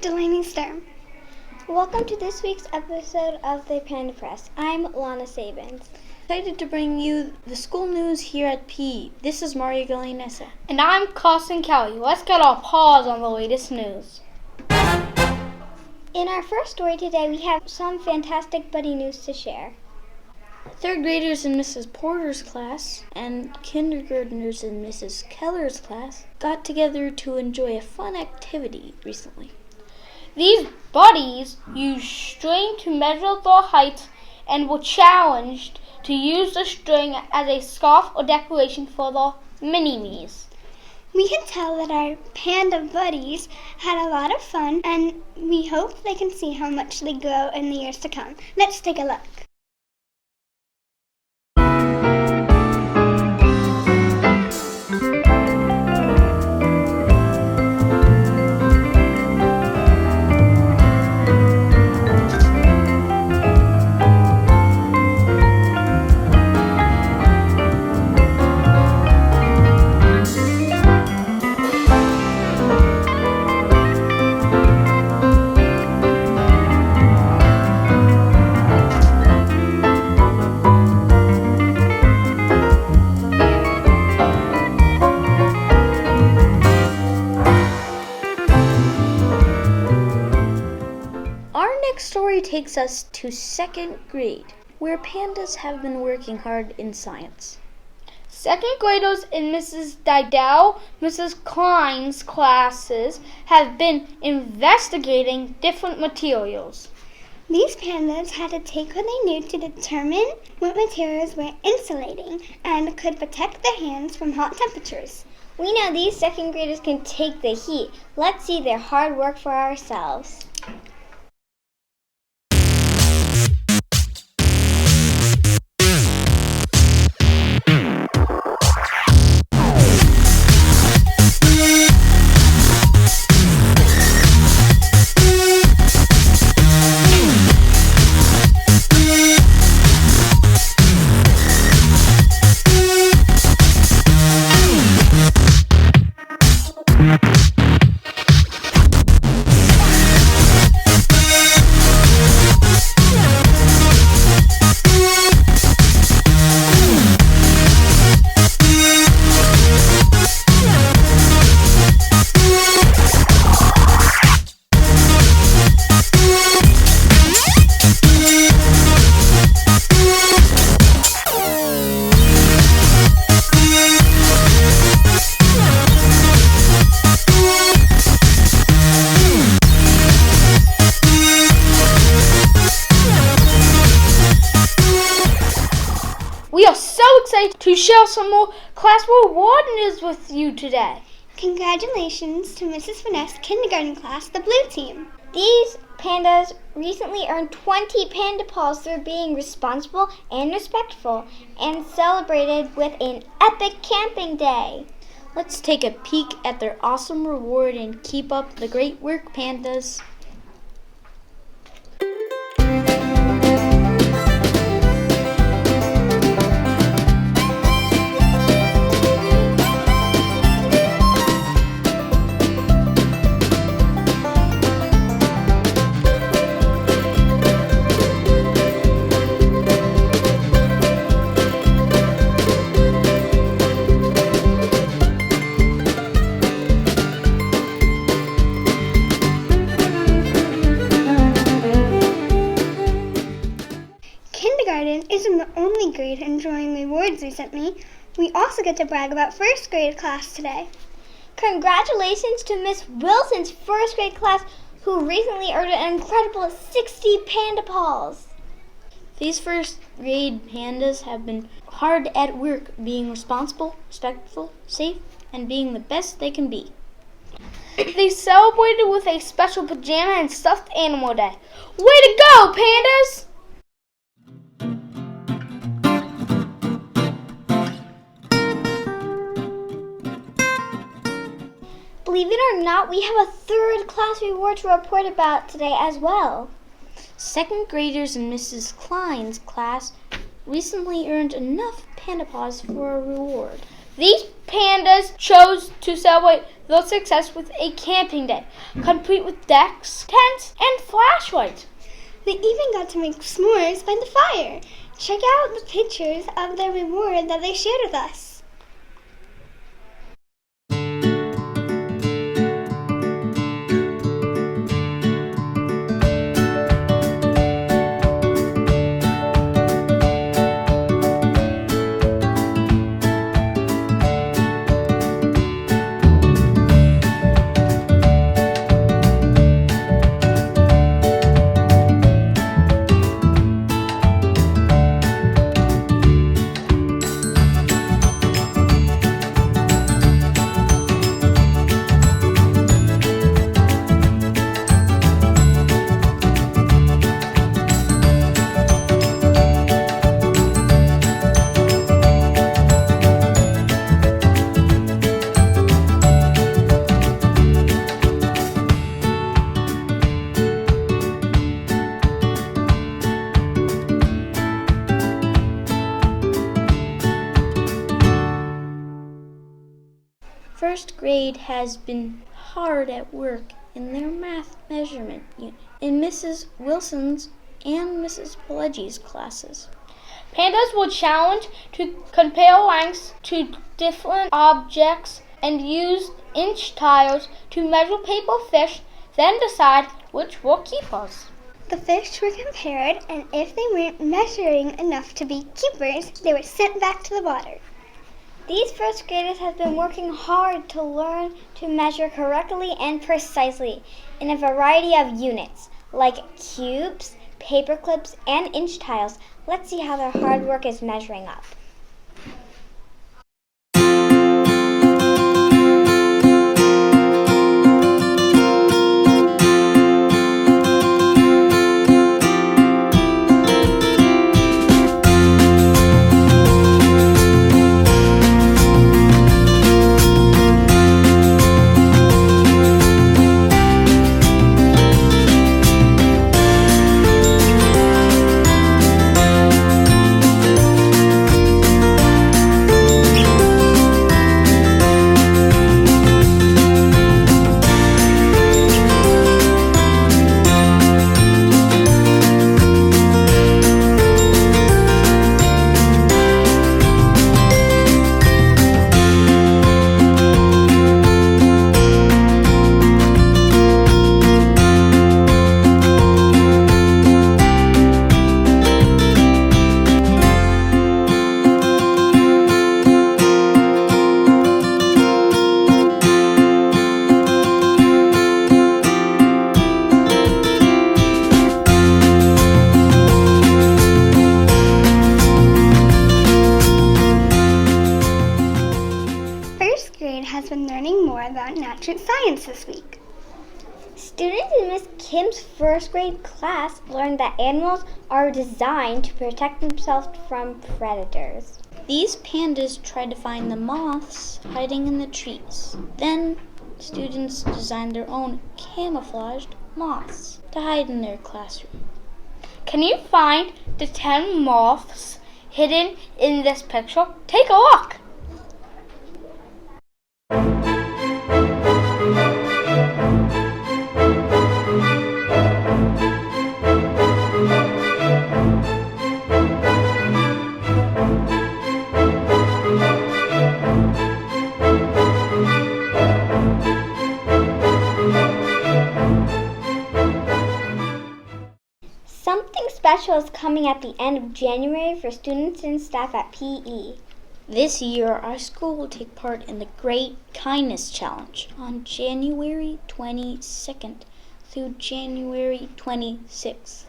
Delaney Sturm. Welcome to this week's episode of the Panda Press. I'm Lana Sabins. Excited to bring you the school news here at PE. This is Maria Galinesa. And I'm Carson Kelly. Let's get our paws on the latest news. In our first story today, we have some fantastic buddy news to share. Third graders in Mrs. Porter's class and kindergartners in Mrs. Keller's class got together to enjoy a fun activity recently. These buddies used string to measure their height and were challenged to use the string as a scarf or decoration for their mini-me's. We can tell that our panda buddies had a lot of fun, and we hope they can see how much they grow in the years to come. Let's take a look. Next story takes us to second grade, where pandas have been working hard in science. Second graders in Mrs. Didell, Mrs. Klein's classes have been investigating different materials. These pandas had to take what they knew to determine what materials were insulating and could protect their hands from hot temperatures. We know these second graders can take the heat. Let's see their hard work for ourselves. We are so excited to share some more class reward news with you today. Congratulations to Mrs. Finesse kindergarten class, the blue team. These pandas recently earned 20 panda paws through being responsible and respectful, and celebrated with an epic camping day. Let's take a peek at their awesome reward and keep up the great work, pandas. Kindergarten isn't the only grade enjoying rewards recently. We also get to brag about first grade class today. Congratulations to Miss Wilson's first grade class, who recently earned an incredible 60 panda paws. These first grade pandas have been hard at work being responsible, respectful, safe, and being the best they can be. They celebrated with a special pajama and stuffed animal day. Way to go, pandas! Believe it or not, we have a third class reward to report about today as well. Second graders in Mrs. Klein's class recently earned enough panda paws for a reward. These pandas chose to celebrate their success with a camping day, complete with decks, tents, and flashlights. They even got to make s'mores by the fire. Check out the pictures of their reward that they shared with us. First grade has been hard at work in their math measurement unit in Mrs. Wilson's and Mrs. Pileggi's classes. Pandas were challenged to compare lengths to different objects and use inch tiles to measure paper fish, then decide which were keepers. The fish were compared, and if they weren't measuring enough to be keepers, they were sent back to the water. These first graders have been working hard to learn to measure correctly and precisely in a variety of units, like cubes, paper clips, and inch tiles. Let's see how their hard work is measuring up. Has been learning more about natural science this week. Students in Miss Kim's first grade class learned that animals are designed to protect themselves from predators. These pandas tried to find the moths hiding in the trees. Then students designed their own camouflaged moths to hide in their classroom. Can you find the 10 moths hidden in this picture? Take a look! Something special is coming at the end of January for students and staff at PE. This year, our school will take part in the Great Kindness Challenge on January 22nd through January 26th.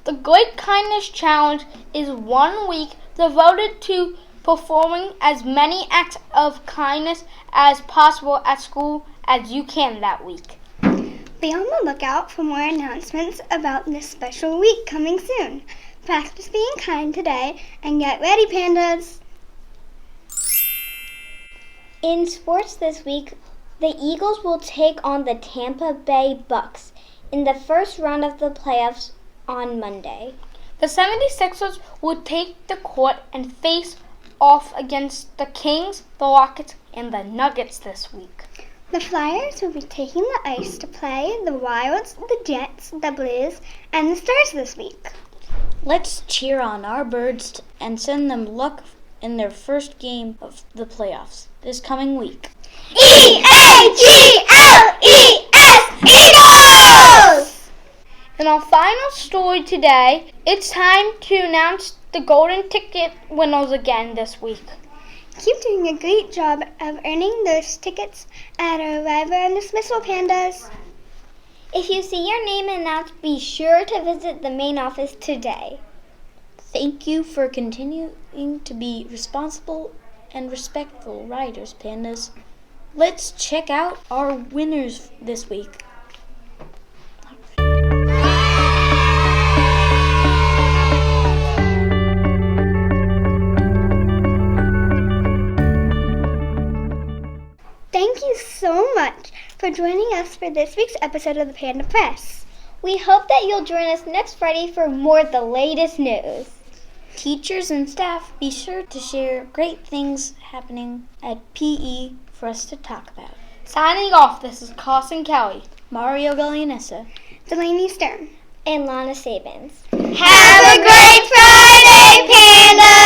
The Great Kindness Challenge is 1 week devoted to performing as many acts of kindness as possible at school as you can that week. Be on the lookout for more announcements about this special week coming soon. Practice being kind today and get ready, pandas! In sports this week, the Eagles will take on the Tampa Bay Bucks in the first round of the playoffs on Monday. The 76ers will take the court and face off against the Kings, the Rockets, and the Nuggets this week. The Flyers will be taking the ice to play the Wilds, the Jets, the Blues, and the Stars this week. Let's cheer on our birds and send them luck in their first game of the playoffs this coming week. E-A-G-L-E-S, Eagles! In our final story today, it's time to announce the golden ticket winners again this week. Keep doing a great job of earning those tickets at our arrival and dismissal, Pandas. If you see your name announced, be sure to visit the main office today. Thank you for continuing to be responsible and respectful riders, Pandas. Let's check out our winners this week. Thank you so much for joining us for this week's episode of the Panda Press. We hope that you'll join us next Friday for more of the latest news. Teachers and staff, be sure to share great things happening at PE for us to talk about. Signing off, this is Carson Kelly, Mario Gallianessa, Delaney Stern, and Lana Sabins. Have a great Friday, Panda!